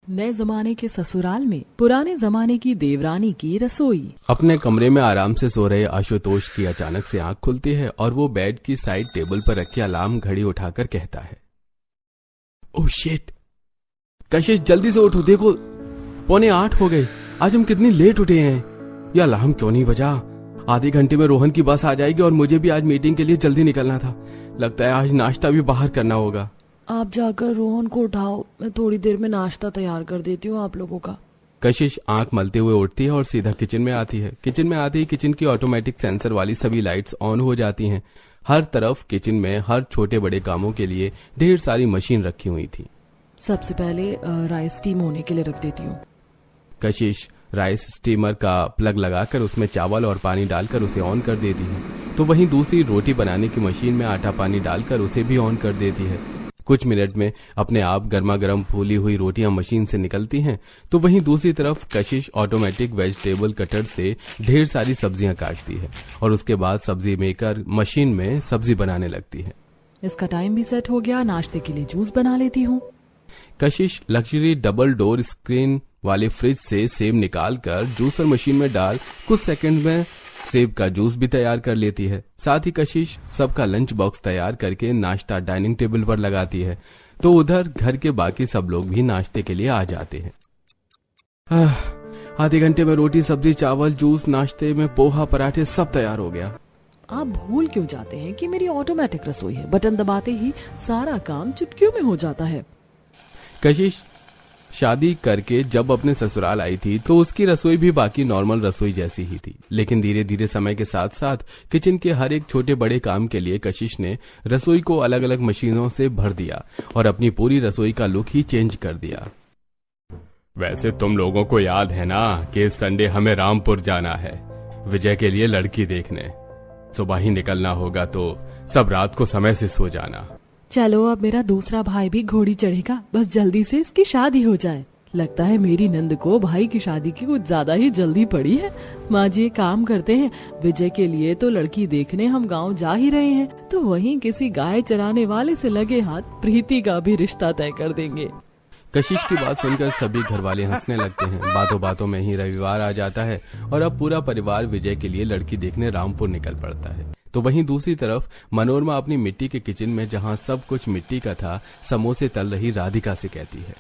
नए जमाने के ससुराल में पुराने जमाने की देवरानी की रसोई। अपने कमरे में आराम से सो रहे आशुतोष की अचानक से आंख खुलती है और वो बेड की साइड टेबल पर रखी अलार्म घड़ी उठाकर कहता है, ओह शिट, कशिश जल्दी से उठो, देखो 7:45 हो गए। आज हम कितनी लेट उठे हैं। यह अलार्म क्यों नहीं बजा? आधे घंटे में रोहन की बस आ जाएगी और मुझे भी आज मीटिंग के लिए जल्दी निकलना था। लगता है आज नाश्ता भी बाहर करना होगा। आप जाकर रोहन को उठाओ, मैं थोड़ी देर में नाश्ता तैयार कर देती हूँ आप लोगों का। कशिश आंख मलते हुए उठती है और सीधा किचन में आती है। किचन में आते ही किचन की ऑटोमेटिक सेंसर वाली सभी लाइट्स ऑन हो जाती हैं। हर तरफ किचन में हर छोटे बड़े कामों के लिए ढेर सारी मशीन रखी हुई थी। सबसे पहले राइस स्टीम होने के लिए रख देती हूँ। कशिश राइस स्टीमर का प्लग लगाकर उसमें चावल और पानी डालकर उसे ऑन कर देती है, तो वहीं दूसरी रोटी बनाने की मशीन में आटा पानी डालकर उसे भी ऑन कर देती है। कुछ मिनट में अपने आप गर्मा गर्म फूली हुई रोटियां मशीन से निकलती हैं, तो वहीं दूसरी तरफ कशिश ऑटोमेटिक वेजिटेबल कटर से ढेर सारी सब्जियां काटती है और उसके बाद सब्जी मेकर मशीन में सब्जी बनाने लगती है। इसका टाइम भी सेट हो गया, नाश्ते के लिए जूस बना लेती हूँ। कशिश लग्जरी डबल डोर स्क्रीन वाले फ्रिज से सेब निकालकर जूसर मशीन में डाल कुछ सेकंड में सेब का जूस भी तैयार कर लेती है। साथ ही कशिश सबका लंच बॉक्स तैयार करके नाश्ता डाइनिंग टेबल पर लगाती है, तो उधर घर के बाकी सब लोग भी नाश्ते के लिए आ जाते हैं। आधे घंटे में रोटी सब्जी चावल जूस नाश्ते में पोहा पराठे सब तैयार हो गया। आप भूल क्यों जाते हैं कि मेरी ऑटोमेटिक रसोई है, बटन दबाते ही सारा काम चुटकियों में हो जाता है। कशिश शादी करके जब अपने ससुराल आई थी तो उसकी रसोई भी बाकी नॉर्मल रसोई जैसी ही थी, लेकिन धीरे धीरे समय के साथ साथ किचन के हर एक छोटे बड़े काम के लिए कशिश ने रसोई को अलग अलग मशीनों से भर दिया और अपनी पूरी रसोई का लुक ही चेंज कर दिया। वैसे तुम लोगों को याद है ना कि इस संडे हमें रामपुर जाना है विजय के लिए लड़की देखने। सुबह ही निकलना होगा, तो सब रात को समय से सो जाना। चलो अब मेरा दूसरा भाई भी घोड़ी चढ़ेगा, बस जल्दी से इसकी शादी हो जाए। लगता है मेरी नंद को भाई की शादी की कुछ ज्यादा ही जल्दी पड़ी है। माँ जी एक काम करते हैं, विजय के लिए तो लड़की देखने हम गांव जा ही रहे हैं, तो वहीं किसी गाय चराने वाले से लगे हाथ प्रीति का भी रिश्ता तय कर देंगे। कशिश की बात सुनकर सभी घर वाले हंसने लगते हैं। बातों बातों में ही रविवार आ जाता है और अब पूरा परिवार विजय के लिए लड़की देखने रामपुर निकल पड़ता है। तो वहीं दूसरी तरफ मनोरमा अपनी मिट्टी के किचन में जहां सब कुछ मिट्टी का था समोसे तल रही राधिका से कहती है,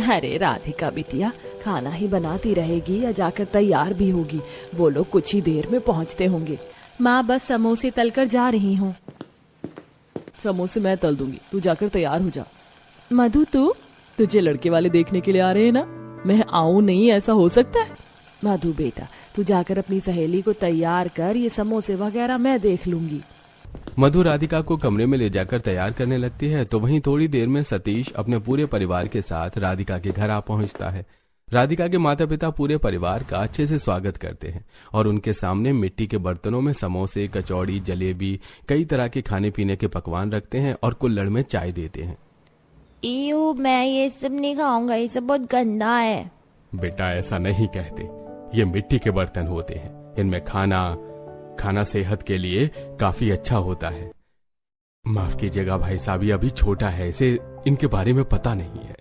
अरे राधिका बिटिया, खाना ही बनाती रहेगी या जाकर तैयार भी होगी? वो लोग कुछ ही देर में पहुंचते होंगे। माँ बस समोसे तल कर जा रही हूँ। समोसे मैं तल दूंगी, तू जाकर तैयार हो जा। मधु तुझे लड़के वाले देखने के लिए आ रहे हैं ना? मैं आऊं नहीं, ऐसा हो सकता है? मधु बेटा तू जाकर अपनी सहेली को तैयार कर, ये समोसे वगैरह मैं देख लूंगी। मधु राधिका को कमरे में ले जाकर तैयार करने लगती है, तो वहीं थोड़ी देर में सतीश अपने पूरे परिवार के साथ राधिका के घर आ पहुंचता है। राधिका के माता पिता पूरे परिवार का अच्छे से स्वागत करते हैं और उनके सामने मिट्टी के बर्तनों में समोसे कचौड़ी जलेबी कई तरह के खाने पीने के पकवान रखते हैं और कुल्हड़ में चाय देते हैं। इयो, मैं ये सब नहीं खाऊंगा, ये सब बहुत गंदा है। बेटा ऐसा नहीं कहते, ये मिट्टी के बर्तन होते हैं, इनमें खाना सेहत के लिए काफी अच्छा होता है। माफ कीजिएगा भाई साहब, ये अभी छोटा है, इसे इनके बारे में पता नहीं है।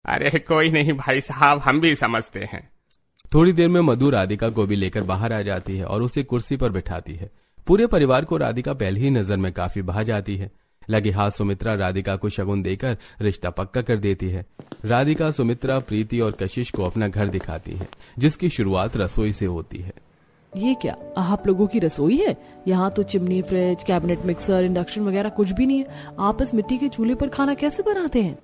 अरे कोई नहीं भाई साहब, हम भी समझते हैं। थोड़ी देर में मधु राधिका को भी लेकर बाहर आ जाती है और उसे कुर्सी पर बिठाती है। पूरे परिवार को राधिका पहली ही नजर में काफी भा जाती है। लगे हाथ सुमित्रा राधिका को शगुन देकर रिश्ता पक्का कर देती है। राधिका सुमित्रा प्रीति और कशिश को अपना घर दिखाती है, जिसकी शुरुआत रसोई से होती है। ये क्या आप लोगों की रसोई है? यहाँ तो chimney fridge cabinet mixer induction वगैरह कुछ भी नहीं है। आप इस मिट्टी के चूल्हे पर खाना कैसे बनाते हैं?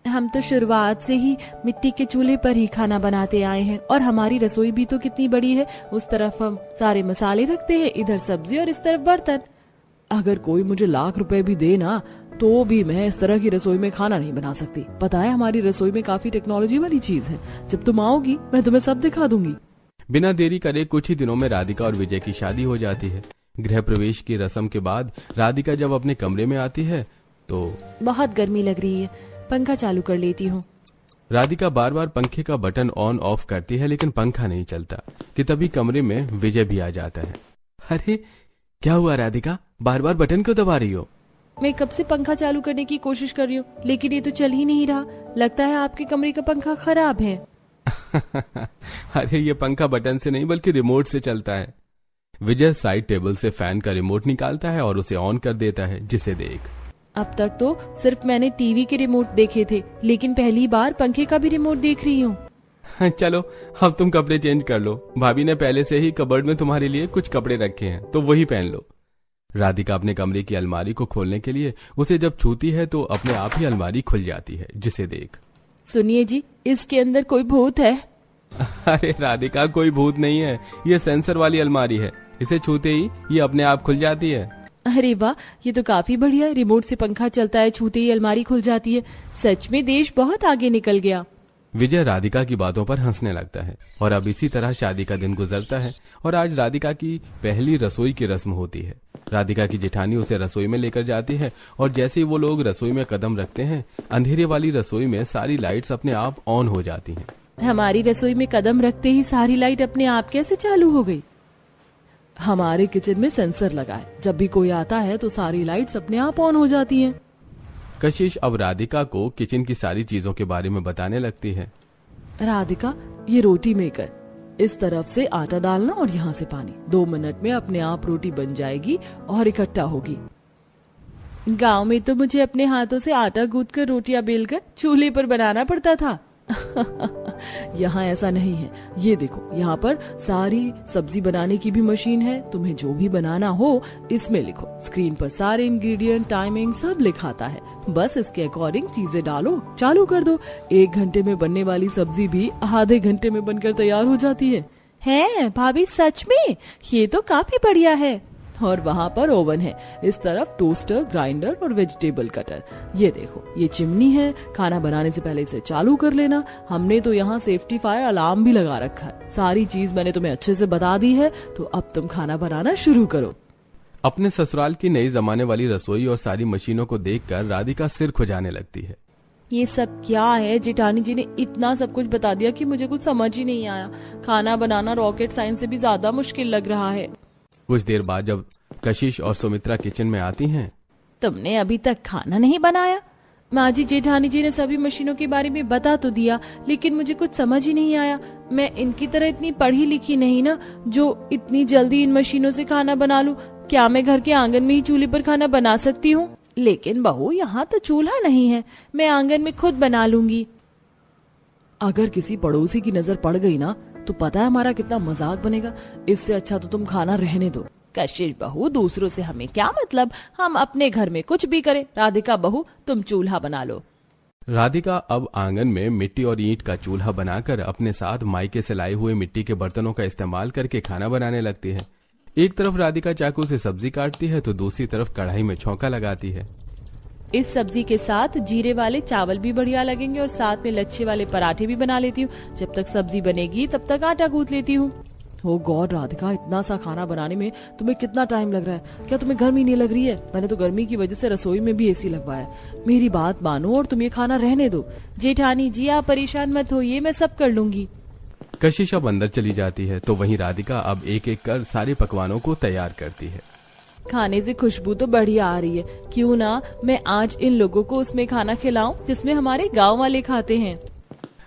हम तो शुरुआत से ही मिट्टी के चूल्हे पर ही खाना बनाते आए हैं, और हमारी रसोई भी तो कितनी बड़ी है। उस तरफ हम सारे मसाले रखते हैं, इधर सब्जी और इस तरफ बर्तन। अगर कोई मुझे लाख रुपए भी दे ना, तो भी मैं इस तरह की रसोई में खाना नहीं बना सकती। पता है हमारी रसोई में काफी टेक्नोलॉजी वाली चीज है। जब तुम आओगी मैं तुम्हें सब दिखा दूंगी। बिना देरी करे कुछ ही दिनों में राधिका और विजय की शादी हो जाती है। गृह प्रवेश की रस्म के बाद राधिका जब अपने कमरे में आती है तो बहुत गर्मी लग रही है, पंखा चालू कर लेती हूँ। राधिका बार बार पंखे का बटन ऑन ऑफ करती है, लेकिन पंखा नहीं चलता कि तभी कमरे में विजय भी आ जाता है। अरे क्या हुआ राधिका, बार बार बटन क्यों दबा रही हो? मैं कब से पंखा चालू करने की कोशिश कर रही हूँ, लेकिन ये तो चल ही नहीं रहा। लगता है आपके कमरे का पंखा खराब है। अरे ये पंखा बटन से नहीं बल्कि रिमोट से चलता है। विजय साइड टेबल से फैन का रिमोट निकालता है और उसे ऑन कर देता है, जिसे देख। अब तक तो सिर्फ मैंने टीवी के रिमोट देखे थे, लेकिन पहली बार पंखे का भी रिमोट देख रही हूँ। चलो अब तुम कपड़े चेंज कर लो, भाभी ने पहले से ही कबर्ड में तुम्हारे लिए कुछ कपड़े रखे हैं तो वही पहन लो। राधिका अपने कमरे की अलमारी को खोलने के लिए उसे जब छूती है तो अपने आप ही अलमारी खुल जाती है, जिसे देख। सुनिए जी, इसके अंदर कोई भूत है। अरे राधिका, कोई भूत नहीं है, ये सेंसर वाली अलमारी है। इसे छूते ही ये अपने आप खुल जाती है। अरे वाह, ये तो काफी बढ़िया। रिमोट से पंखा चलता है, छूते ही अलमारी खुल जाती है। सच में देश बहुत आगे निकल गया। विजय राधिका की बातों पर हंसने लगता है और अब इसी तरह शादी का दिन गुजरता है और आज राधिका की पहली रसोई की रस्म होती है। राधिका की जेठानी उसे रसोई में लेकर जाती है और जैसे ही वो लोग रसोई में कदम रखते हैं, अंधेरे वाली रसोई में सारी लाइट्स अपने आप ऑन हो जाती हैं। हमारी रसोई में कदम रखते ही सारी लाइट अपने आप कैसे चालू हो गई? हमारे किचन में सेंसर लगा है, जब भी कोई आता है तो सारी लाइट्स अपने आप ऑन हो जाती हैं। कशिश अब राधिका को किचन की सारी चीजों के बारे में बताने लगती है। राधिका, ये रोटी मेकर, इस तरफ से आटा डालना और यहाँ से पानी। 2 मिनट में अपने आप रोटी बन जाएगी और इकट्ठा होगी। गांव में तो मुझे अपने हाथों से आटा गूंथ कर रोटियां बेलकर चूल्हे पर बनाना पड़ता था। यहाँ ऐसा नहीं है। ये देखो, यहाँ पर सारी सब्जी बनाने की भी मशीन है। तुम्हें जो भी बनाना हो इसमें लिखो। स्क्रीन पर सारे इंग्रेडिएंट, टाइमिंग सब लिखाता है। बस इसके अकॉर्डिंग चीजें डालो, चालू कर दो। 1 घंटे में बनने वाली सब्जी भी आधे घंटे में बनकर तैयार हो जाती है। भाभी, सच में ये तो काफी बढ़िया है। और वहाँ पर ओवन है, इस तरफ टोस्टर, ग्राइंडर और वेजिटेबल कटर। ये देखो, ये चिमनी है। खाना बनाने से पहले इसे चालू कर लेना। हमने तो यहाँ सेफ्टी फायर अलार्म भी लगा रखा है। सारी चीज मैंने तुम्हें अच्छे से बता दी है, तो अब तुम खाना बनाना शुरू करो। अपने ससुराल की नई जमाने वाली रसोई और सारी मशीनों को देखकर राधिका सिर खुजाने लगती है। ये सब क्या है? जेठानी जी ने इतना सब कुछ बता दिया कि मुझे कुछ समझ ही नहीं आया। खाना बनाना रॉकेट साइंस से भी ज्यादा मुश्किल लग रहा है। कुछ देर बाद जब कशिश और सुमित्रा किचन में आती हैं, तुमने अभी तक खाना नहीं बनाया? माँ जी, जेठानी जी ने सभी मशीनों के बारे में बता तो दिया, लेकिन मुझे कुछ समझ ही नहीं आया। मैं इनकी तरह इतनी पढ़ी लिखी नहीं ना, जो इतनी जल्दी इन मशीनों से खाना बना लूं। क्या मैं घर के आंगन में ही चूल्हे पर खाना बना सकती हूँ? लेकिन बहू, यहाँ तो चूल्हा नहीं है, मैं आंगन में खुद बना लूंगी। अगर किसी पड़ोसी की नजर पड़ गई ना, तो पता है हमारा कितना मजाक बनेगा। इससे अच्छा तो तुम खाना रहने दो। कशिश बहू, दूसरों से हमें क्या मतलब? हम अपने घर में कुछ भी करें। राधिका बहू, तुम चूल्हा बना लो। राधिका अब आंगन में मिट्टी और ईंट का चूल्हा बनाकर अपने साथ मायके से लाए हुए मिट्टी के बर्तनों का इस्तेमाल करके खाना बनाने लगती है। एक तरफ राधिका चाकू से सब्जी काटती है तो दूसरी तरफ कढ़ाई में छौंका लगाती है। इस सब्जी के साथ जीरे वाले चावल भी बढ़िया लगेंगे और साथ में लच्छे वाले पराठे भी बना लेती हूँ। जब तक सब्जी बनेगी तब तक आटा गूंथ लेती हूँ। ओ गॉड राधिका, इतना सा खाना बनाने में तुम्हें कितना टाइम लग रहा है? क्या तुम्हें गर्मी नहीं लग रही है? मैंने तो गर्मी की वजह से रसोई में भी एसी लगवाया है। मेरी बात मानो और तुम ये खाना रहने दो। जेठानी जी, आप परेशान मत होइए, मैं सब कर लूंगी। कशिश अब अंदर चली जाती है तो वहीं राधिका अब एक एक कर सारे पकवानों को तैयार करती है। खाने से खुशबू तो बढ़िया आ रही है। क्यों ना मैं आज इन लोगों को उसमें खाना खिलाऊं जिसमें हमारे गांव वाले खाते हैं।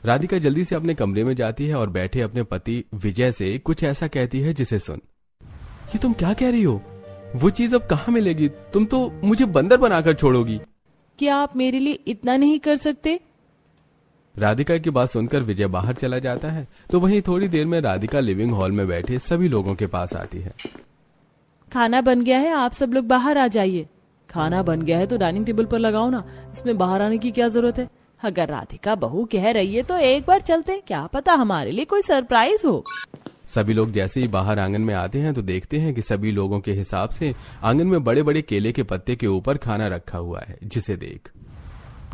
राधिका जल्दी से अपने कमरे में जाती है और बैठे अपने पति विजय से कुछ ऐसा कहती है जिसे सुन। ये तुम क्या कह रही हो? वो चीज अब कहाँ मिलेगी? तुम तो मुझे बंदर बनाकर छोड़ोगी। क्या आप मेरे लिए इतना नहीं कर सकते? राधिका की बात सुनकर विजय बाहर चला जाता है तो वहीं थोड़ी देर में राधिका लिविंग हॉल में बैठे सभी लोगों के पास आती है। खाना बन गया है, आप सब लोग बाहर आ जाइए। खाना बन गया है तो डाइनिंग टेबल पर लगाओ ना, इसमें बाहर आने की क्या जरूरत है? अगर राधिका बहू कह रही है तो एक बार चलते, क्या पता हमारे लिए कोई सरप्राइज हो। सभी लोग जैसे ही बाहर आंगन में आते हैं तो देखते हैं कि सभी लोगों के हिसाब से आंगन में बड़े बड़े केले के पत्ते के ऊपर खाना रखा हुआ है, जिसे देख।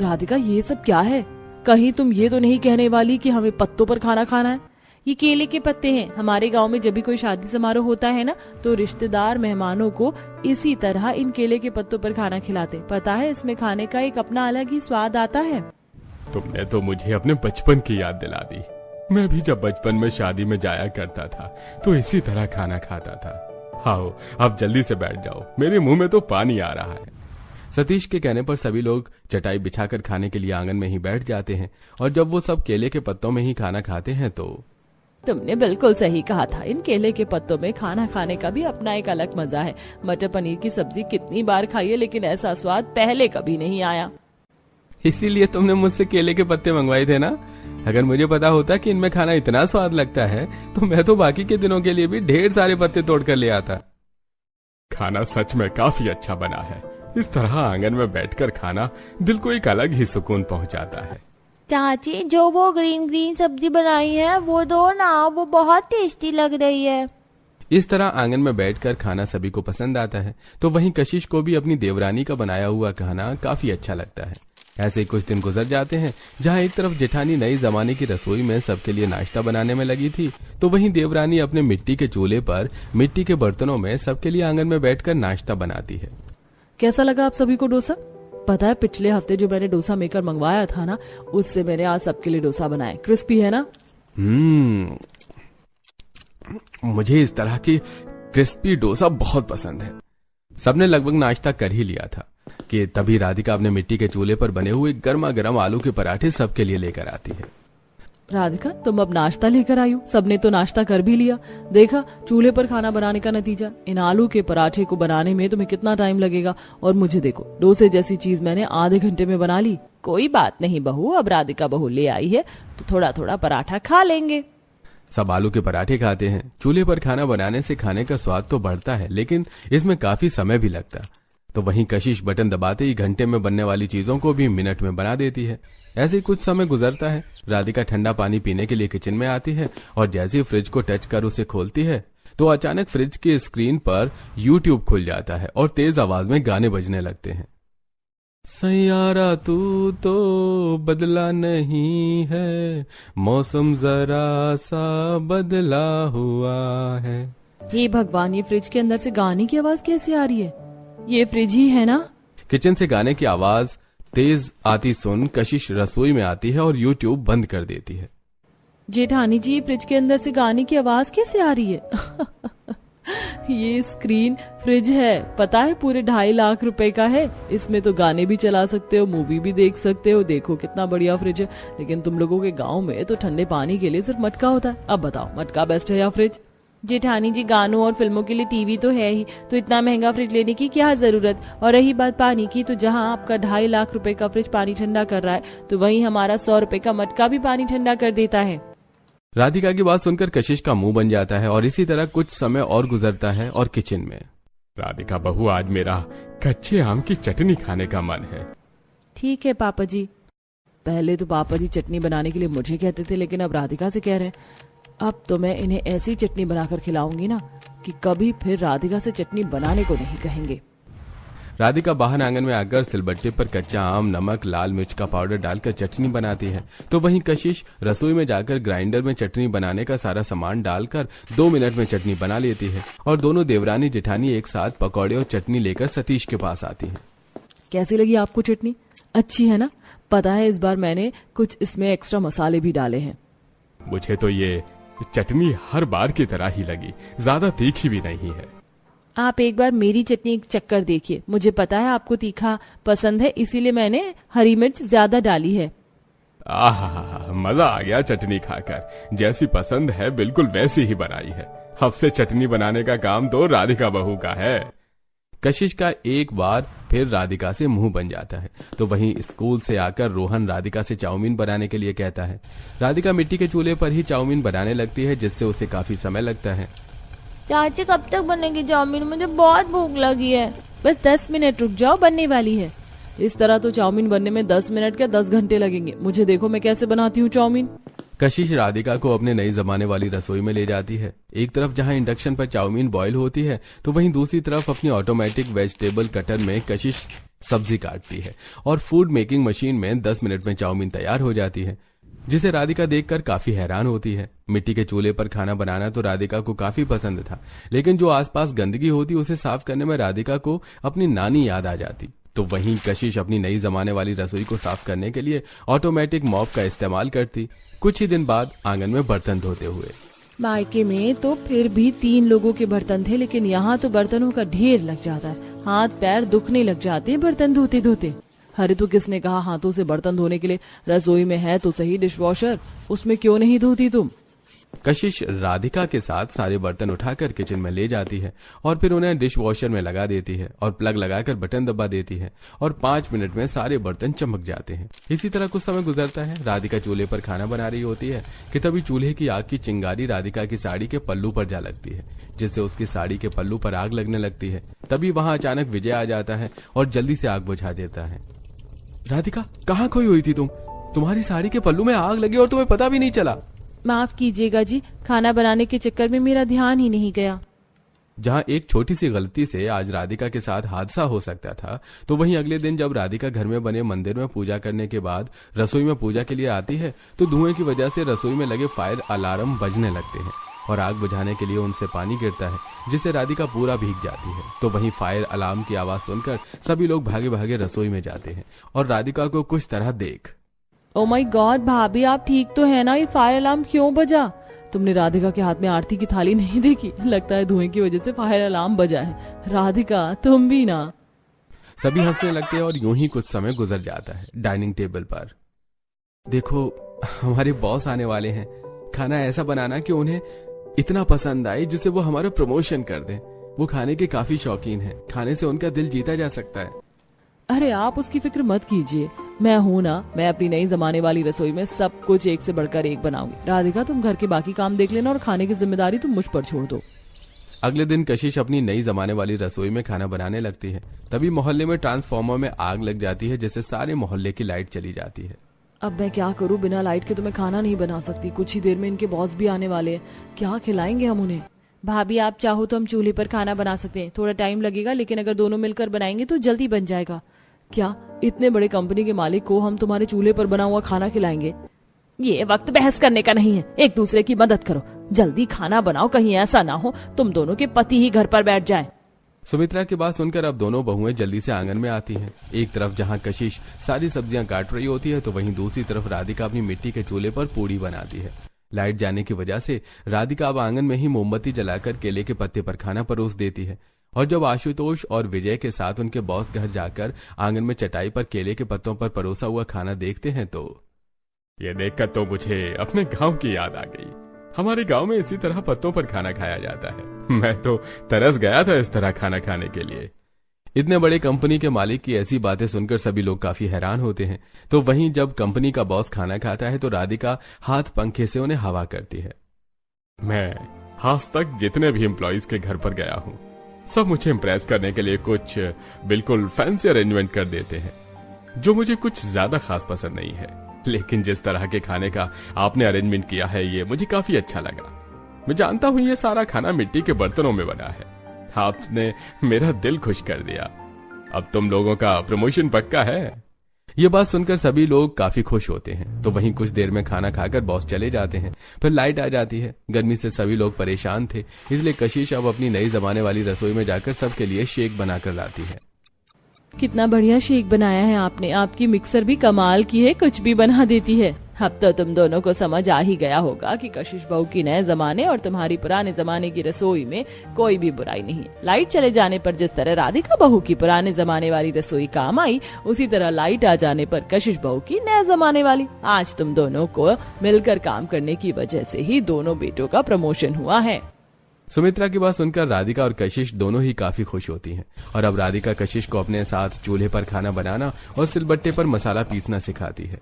राधिका, ये सब क्या है? कहीं तुम ये तो नहीं कहने वाली कि हमें पत्तों पर खाना खाना है? ये केले के पत्ते हैं। हमारे गांव में जब भी कोई शादी समारोह होता है ना, तो रिश्तेदार मेहमानों को इसी तरह इन केले के पत्तों पर खाना खिलाते। पता है, इसमें खाने का एक अपना अलग ही स्वाद आता है। तुमने तो मुझे अपने बचपन की याद दिला दी। मैं भी जब बचपन में शादी में जाया करता था तो इसी तरह खाना खाता था। आओ अब जल्दी से बैठ जाओ, मेरे मुंह में तो पानी आ रहा है। सतीश के कहने पर सभी लोग चटाई बिछाकर खाने के लिए आंगन में ही बैठ जाते हैं और जब वो सब केले के पत्तों में ही खाना खाते हैं तो तुमने बिल्कुल सही कहा था, इन केले के पत्तों में खाना खाने का भी अपना एक अलग मजा है। मटर पनीर की सब्जी कितनी बार खाई है लेकिन ऐसा स्वाद पहले कभी नहीं आया। इसीलिए तुमने मुझसे केले के पत्ते मंगवाए थे ना। अगर मुझे पता होता कि इनमें खाना इतना स्वाद लगता है तो मैं तो बाकी के दिनों के लिए भी ढेर सारे पत्ते तोड़ कर ले आता। खाना सच में काफी अच्छा बना है। इस तरह आंगन में बैठकर खाना दिल को एक अलग ही सुकून पहुंचाता है। चाची, जो वो ग्रीन ग्रीन सब्जी बनाई है वो दो ना, वो बहुत टेस्टी लग रही है। इस तरह आंगन में बैठकर खाना सभी को पसंद आता है। तो वहीं कशिश को भी अपनी देवरानी का बनाया हुआ खाना काफी अच्छा लगता है। ऐसे ही कुछ दिन गुजर जाते हैं, जहां एक तरफ जेठानी नई जमाने की रसोई में सबके लिए नाश्ता बनाने में लगी थी, तो वहीं देवरानी अपने मिट्टी के चूल्हे पर मिट्टी के बर्तनों में सबके लिए आंगन में बैठकर नाश्ता बनाती है। कैसा लगा आप सभी को डोसा? पता है पिछले हफ्ते जो मैंने डोसा मेकर मंगवाया था ना, उससे मैंने आज सबके लिए डोसा बनाया। क्रिस्पी है ना? मुझे इस तरह की क्रिस्पी डोसा बहुत पसंद है। सबने लगभग नाश्ता कर ही लिया था कि तभी राधिका अपने मिट्टी के चूल्हे पर बने हुए गर्मा गर्म आलू के पराठे सबके लिए लेकर आती है। राधिका, तुम अब नाश्ता लेकर आई हो। सबने तो नाश्ता कर भी लिया। देखा चूल्हे पर खाना बनाने का नतीजा। इन आलू के पराठे को बनाने में तुम्हें कितना टाइम लगेगा, और मुझे देखो डोसे जैसी चीज मैंने आधे घंटे में बना ली। कोई बात नहीं बहू, अब राधिका बहू ले आई है तो थोड़ा थोड़ा पराठा खा लेंगे। सब आलू के पराठे खाते हैं। चूल्हे पर खाना बनाने से खाने का स्वाद तो बढ़ता है, लेकिन इसमें काफी समय भी लगता है। तो वहीं कशिश बटन दबाते ही घंटे में बनने वाली चीजों को भी मिनट में बना देती है। ऐसे ही कुछ समय गुजरता है। राधिका ठंडा पानी पीने के लिए किचन में आती है और जैसे ही फ्रिज को टच कर उसे खोलती है तो अचानक फ्रिज की स्क्रीन पर यूट्यूब खुल जाता है और तेज आवाज में गाने बजने लगते हैं। सैयारा तू तो बदला नहीं है, मौसम जरा सा बदला हुआ है। हे भगवान, ये फ्रिज के अंदर से गाने की आवाज कैसे आ रही है? ये फ्रिज ही है ना? किचन से गाने की आवाज तेज आती सुन कशिश रसोई में आती है और यूट्यूब बंद कर देती है। जेठानी जी, फ्रिज के अंदर से गाने की आवाज कैसे आ रही है? ये स्क्रीन फ्रिज है, पता है पूरे 2.5 लाख रुपए का है। इसमें तो गाने भी चला सकते हो, मूवी भी देख सकते हो। देखो कितना बढ़िया फ्रिज है। लेकिन तुम लोगों के गांव में तो ठंडे पानी के लिए सिर्फ मटका होता है। अब बताओ मटका बेस्ट है या फ्रिज? जेठानी जी, गानों और फिल्मों के लिए टीवी तो है ही, तो इतना महंगा फ्रिज लेने की क्या जरूरत। और रही बात पानी की, तो जहां आपका 2.5 लाख रुपए का फ्रिज पानी ठंडा कर रहा है, तो वहीं हमारा 100 रुपए का मटका भी पानी ठंडा कर देता है। राधिका की बात सुनकर कशिश का मुंह बन जाता है और इसी तरह कुछ समय और गुजरता है और किचन में राधिका बहू, आज मेरा कच्चे आम की चटनी खाने का मन है। ठीक है पापा जी। पहले तो पापा जी चटनी बनाने के लिए मुझे कहते थे, लेकिन अब राधिका से कह रहे हैं। अब तो मैं इन्हें ऐसी चटनी बनाकर खिलाऊंगी ना कि कभी फिर राधिका से चटनी बनाने को नहीं कहेंगे। राधिका बाहर आंगन में आकर सिलबट्टे पर कच्चा आम, नमक, लाल मिर्च का पाउडर डालकर चटनी बनाती है। तो वहीं कशिश रसोई में जाकर ग्राइंडर में चटनी बनाने का सारा सामान डालकर 2 मिनट में चटनी बना लेती है और दोनों देवरानी जेठानी एक साथ पकौड़े और चटनी लेकर सतीश के पास आती है। कैसी लगी आपको चटनी? अच्छी है ना? पता है इस बार मैंने कुछ इसमें एक्स्ट्रा मसाले भी डाले हैं। मुझे तो ये चटनी हर बार की तरह ही लगी, ज्यादा तीखी भी नहीं है। आप एक बार मेरी चटनी चक्कर देखिए। मुझे पता है आपको तीखा पसंद है, इसीलिए मैंने हरी मिर्च ज्यादा डाली है। आहा, मजा आ गया चटनी खाकर। जैसी पसंद है बिल्कुल वैसी ही बनाई है। अब से चटनी बनाने का काम तो राधिका बहू का है। कशिश का एक बार फिर राधिका से मुंह बन जाता है। तो वहीं स्कूल से आकर रोहन राधिका से चाउमीन बनाने के लिए कहता है। राधिका मिट्टी के चूल्हे पर ही चाउमीन बनाने लगती है, जिससे उसे काफी समय लगता है। चाची, कब तक बनेगी चाउमीन? मुझे बहुत भूख लगी है। बस 10 मिनट रुक जाओ, बनने वाली है। इस तरह तो चाउमीन बनने में 10 मिनट क्या 10 घंटे लगेंगे। मुझे देखो मैं कैसे बनाती हूँ चाउमीन। कशिश राधिका को अपने नई जमाने वाली रसोई में ले जाती है। एक तरफ जहां इंडक्शन पर चाउमीन बॉईल होती है, तो वहीं दूसरी तरफ अपनी ऑटोमेटिक वेजिटेबल कटर में कशिश सब्जी काटती है और फूड मेकिंग मशीन में 10 मिनट में चाउमीन तैयार हो जाती है, जिसे राधिका देखकर काफी हैरान होती है। मिट्टी के चूल्हे पर खाना बनाना तो राधिका को काफी पसंद था, लेकिन जो आसपास गंदगी होती उसे साफ करने में राधिका को अपनी नानी याद आ जाती। तो वहीं कशिश अपनी नई जमाने वाली रसोई को साफ करने के लिए ऑटोमेटिक मॉप का इस्तेमाल करती। कुछ ही दिन बाद आंगन में बर्तन धोते हुए मायके में तो फिर भी 3 लोगों के बर्तन थे, लेकिन यहाँ तो बर्तनों का ढेर लग जाता है। हाथ पैर दुखने लग जाते हैं बर्तन धोते धोते। अरे तो किसने कहा हाथों से बर्तन धोने के लिए? रसोई में है तो सही डिश वॉशर, उसमें क्यों नहीं धोती तुम? कशिश राधिका के साथ सारे बर्तन उठाकर किचन में ले जाती है और फिर उन्हें डिश वॉशर में लगा देती है और प्लग लगाकर बटन दबा देती है और 5 मिनट में सारे बर्तन चमक जाते हैं। इसी तरह कुछ समय गुजरता है। राधिका चूल्हे पर खाना बना रही होती है कि तभी चूल्हे की आग की चिंगारी राधिका की साड़ी के पल्लू पर जा लगती है, जिससे उसकी साड़ी के पल्लू पर आग लगने लगती है। तभी वहां अचानक विजय आ जाता है और जल्दी से आग बुझा देता है। राधिका, कहाँ खोई हुई थी तुम? तुम्हारी साड़ी के पल्लू में आग लगी और तुम्हें पता भी नहीं चला। माफ कीजिएगा जी, खाना बनाने के चक्कर में मेरा ध्यान ही नहीं गया। जहां एक छोटी सी गलती से आज राधिका के साथ हादसा हो सकता था, तो वहीं अगले दिन जब राधिका घर में बने मंदिर में पूजा करने के बाद रसोई में पूजा के लिए आती है तो धुएं की वजह से रसोई में लगे फायर अलार्म बजने लगते हैं और आग बुझाने के लिए उनसे पानी गिरता है, जिससे राधिका पूरा भीग जाती है। तो वहीं फायर अलार्म की आवाज सुनकर सभी लोग भागे भागे रसोई में जाते हैं और राधिका को कुछ तरह देख, ओ माय गॉड भाभी, आप ठीक तो है ना? ये फायर अलार्म क्यों बजा? तुमने राधिका के हाथ में आरती की थाली नहीं देखी? लगता है धुएं की वजह से फायर अलार्म बजा है। राधिका तुम भी ना। सभी हंसने लगते हैं और यूं ही कुछ समय गुजर जाता है। डाइनिंग टेबल पर देखो, हमारे बॉस आने वाले हैं। खाना ऐसा बनाना कि उन्हें इतना पसंद आए जिससे वो हमारा प्रमोशन कर दें। वो खाने के काफी शौकीन हैं। खाने से उनका दिल जीता जा सकता है। अरे आप उसकी फिक्र मत कीजिए, मैं हूं ना। मैं अपनी नई जमाने वाली रसोई में सब कुछ एक से बढ़कर एक बनाऊंगी। राधिका तुम घर के बाकी काम देख लेना और खाने की जिम्मेदारी तुम मुझ पर छोड़ दो। अगले दिन कशिश अपनी नई जमाने वाली रसोई में खाना बनाने लगती है। तभी मोहल्ले में ट्रांसफार्मर में आग लग जाती है, जिससे सारे मोहल्ले की लाइट चली जाती है। अब मैं क्या करूं? बिना लाइट के तो मैं खाना नहीं बना सकती। कुछ ही देर में इनके बॉस भी आने वाले हैं। क्या खिलाएंगे हम उन्हें? भाभी आप चाहो तो हम चूल्हे पर खाना बना सकते हैं। थोड़ा टाइम लगेगा, लेकिन अगर दोनों मिलकर बनाएंगे तो जल्दी बन जाएगा। क्या इतने बड़े कंपनी के मालिक को हम तुम्हारे चूल्हे पर बना हुआ खाना खिलाएंगे? ये वक्त बहस करने का नहीं है। एक दूसरे की मदद करो, जल्दी खाना बनाओ। कहीं ऐसा ना हो तुम दोनों के पति ही घर पर बैठ जाएं। सुमित्रा की बात सुनकर अब दोनों बहुएं जल्दी से आंगन में आती हैं। एक तरफ जहां कशिश सारी सब्जियां काट रही होती है, तो वहीं दूसरी तरफ राधिका अपनी मिट्टी के चूल्हे पर पूड़ी बनाती है। लाइट जाने की वजह से राधिका अब आंगन में ही मोमबत्ती जलाकर केले के पत्ते पर खाना परोस देती है। और जब आशुतोष और विजय के साथ उनके बॉस घर जाकर आंगन में चटाई पर केले के पत्तों पर परोसा हुआ खाना देखते हैं तो ये देखकर तो मुझे अपने गांव की याद आ गई। हमारे गांव में इसी तरह पत्तों पर खाना खाया जाता है। मैं तो तरस गया था इस तरह खाना खाने के लिए। इतने बड़े कंपनी के मालिक की ऐसी बातें सुनकर सभी लोग काफी हैरान होते हैं। तो वहीं जब कंपनी का बॉस खाना खाता है तो राधिका हाथ पंखे से उन्हें हवा करती है। मैं आज तक जितने भी एम्प्लॉइज के घर पर गया हूँ, सब मुझे इम्प्रेस करने के लिए कुछ बिल्कुल फैंसी अरेंजमेंट कर देते हैं, जो मुझे कुछ ज्यादा खास पसंद नहीं है। लेकिन जिस तरह के खाने का आपने अरेंजमेंट किया है, ये मुझे काफी अच्छा लगा। मैं जानता हूँ ये सारा खाना मिट्टी के बर्तनों में बना है। आपने मेरा दिल खुश कर दिया। अब तुम लोगों का प्रमोशन पक्का है। ये बात सुनकर सभी लोग काफी खुश होते हैं। तो वहीं कुछ देर में खाना खाकर बॉस चले जाते हैं। फिर लाइट आ जाती है। गर्मी से सभी लोग परेशान थे, इसलिए कशिश अब अपनी नई जमाने वाली रसोई में जाकर सबके लिए शेक बनाकर लाती है। कितना बढ़िया शेक बनाया है आपने। आपकी मिक्सर भी कमाल की है, कुछ भी बना देती है। अब तो तुम दोनों को समझ आ ही गया होगा कि कशिश बहू की नए जमाने और तुम्हारी पुराने जमाने की रसोई में कोई भी बुराई नहीं। लाइट चले जाने पर जिस तरह राधिका बहू की पुराने जमाने वाली रसोई काम आई, उसी तरह लाइट आ जाने पर कशिश बहू की नए जमाने वाली। आज तुम दोनों को मिलकर काम करने की वजह से ही दोनों बेटों का प्रमोशन हुआ है। सुमित्रा की बात सुनकर राधिका और कशिश दोनों ही काफी खुश होती हैं और अब राधिका कशिश को अपने साथ चूल्हे पर खाना बनाना और सिलबट्टे पर मसाला पीसना सिखाती है।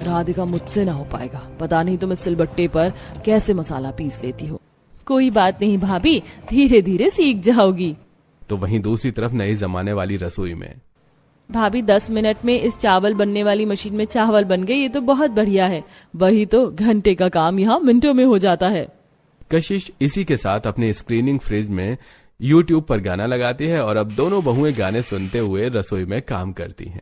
राधिका मुझसे ना हो पाएगा, पता नहीं तुम इस सिलबट्टे पर कैसे मसाला पीस लेती हो। कोई बात नहीं भाभी, धीरे धीरे सीख जाओगी। तो वहीं दूसरी तरफ नई जमाने वाली रसोई में भाभी 10 मिनट में इस चावल बनने वाली मशीन में चावल बन गए, ये तो बहुत बढ़िया है। वही तो घंटे का काम यहाँ मिनटों में हो जाता है। कशिश इसी के साथ अपने स्क्रीनिंग फ्रिज में YouTube पर गाना लगाती है और अब दोनों बहुएं गाने सुनते हुए रसोई में काम करती हैं।